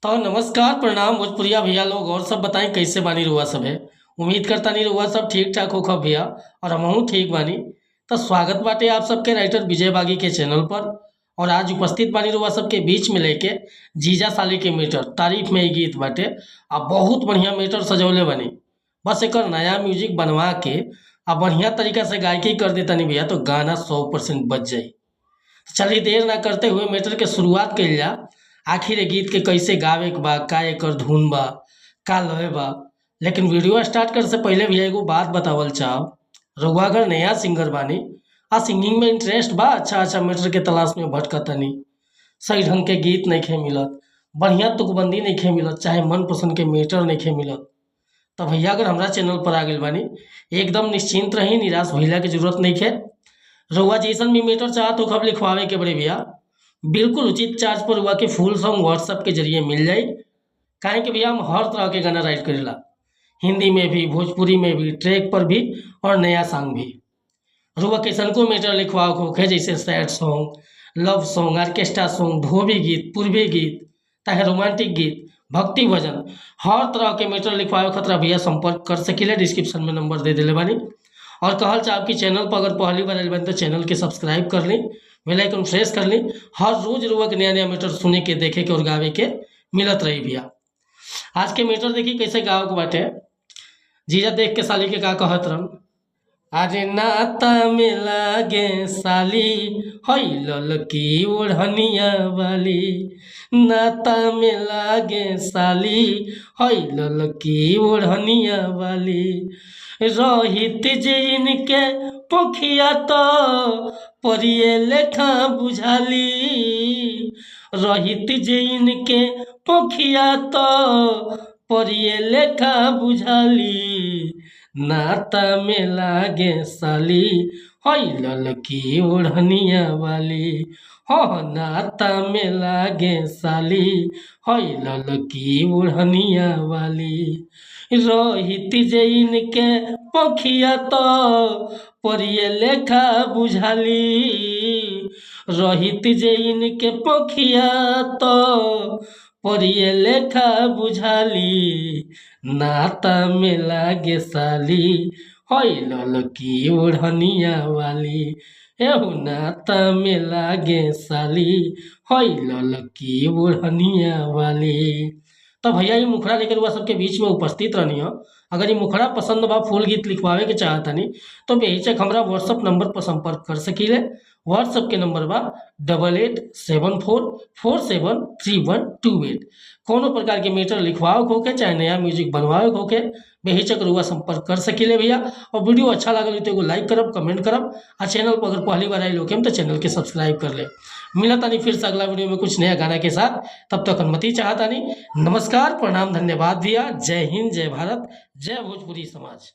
तो नमस्कार प्रणाम भोजपुरिया भैया लोग और सब बताएं कैसे बानी रुआ सब है। उम्मीद करता नहीं रुआ सब ठीक ठाक हो खब भैया और हमहू ठीक बानी। तो स्वागत बाटे आप सबके राइटर विजय बागी के चैनल पर। और आज उपस्थित बानी रुआ सबके बीच में लेके जीजा साली के मीटर तारीफ में ही गीत बाटे। अब बहुत बढ़िया मीटर सजौले बनी, बस एक नया म्यूजिक बनवा के अब बढ़िया तरीका से गायकी कर देता नहीं भैया तो गाना 100% बच जाई। चलिए देर ना करते हुए मैटर के शुरुआत कइल जा। आखिर ये गीत के कैसे गावे के बा, का एकर धुन बा, का लय बा। लेकिन वीडियो स्टार्ट कर से पहले भी एगो बात बतावल चाहो। रउआ अगर नया सिंगर बानी आ सिंगिंग में इंटरेस्ट बा, अच्छा मैटर के तलाश में भटकतनी, सही ढंग के गीत नहीं मिलत, बढ़िया तुकबंदी नहीं मिलत, चाहे मन पसंद के मैटर नहीं मिलत, तो भैया अगर हमारा चैनल पर आ गए बानी एकदम निश्चिंत रही, निराश भइला की जरूरत नहीं है। रउआ जैसन भी मीटर चाहत हो खब लिखवावे के बड़े भैया बिल्कुल उचित चार्ज पर हुआ कि फुल सॉन्ग व्हाट्सएप के जरिए मिल जाए। काहे कि भैया हम हर तरह के गाना राइट करेला, हिंदी में भी, भोजपुरी में भी, ट्रैक पर भी और नया सॉन्ग भी। रुआ कैसन को मीटर लिखवाओ होखे, जैसे sad song, love song, orchestra song, धोबी गीत, पूर्वी गीत, चाहे रोमांटिक गीत, भक्ति भजन, हर तरह के मीटर लिखवाओ खतरा भैया संपर्क कर सकिले। डिस्क्रिप्शन में नंबर दे दिले बानी। और कहल चाह कि चैनल पर अगर पहली बार आइल बानी तो चैनल के सब्सक्राइब कर ली, बेल आइकन प्रेस कर ली। हर रोज रुआ के नया नया मीटर सुने के, देखे के और गावे के मिलत रही भैया। आज के मीटर देखी कैसे गाँव के बाटे। जीजा देख के साली के का कहत रहन, अरे नाता में लागे साली हई ललकी ओढ़निया वाली, नाता में लागे साली हई ललकी ओढ़निया वाली, रहित जिनके पोखिया तो परिये लेखा बुझाली, रहित जिनके पोखिया तो परिये लेखा बुझाली, नाता में लागे साली हई ललकी ओढ़निया वाली, हो नाता में लागे साली हई ललकी ओढ़निया वाली, रोहित जैन के पखिया तो परिये लेखा बुझाली, रोहित जैन के पखिया तो परिये लेखा बुझाली, नाता में लागे साली हई ललकी ओढ़निया वाली, एहू नाता में लागे साली हई ललकी ओढ़निया वाली। तो भैया ये मुखड़ा लेकर वह सबके बीच में उपस्थित रहनी हो। अगर ये मुखड़ा पसंद बा, फुल गीत लिखवावे के चाहता नहीं तो बेहिचक हमारा व्हाट्सअप नंबर पर संपर्क कर सकीले। व्हाट्सअप के नंबर बा 8874473128। कोनो प्रकार के मीटर लिखवाओ होके चाहे नया म्यूजिक बनवाओ होके बेहिचक रुआ संपर्क कर सकीले भैया। और वीडियो अच्छा लगल तो एगो लाइक करब, कमेंट करब, और चैनल पर अगर पहली बार आए लोग तो चैनल के सब्सक्राइब कर ले। मिला तानी फिर से अगला वीडियो में कुछ नया गाना के साथ, तब तक अनुमति चाहता नहीं। नमस्कार प्रणाम धन्यवाद भैया। जय हिंद, जय भारत, जय भोजपुरी समाज।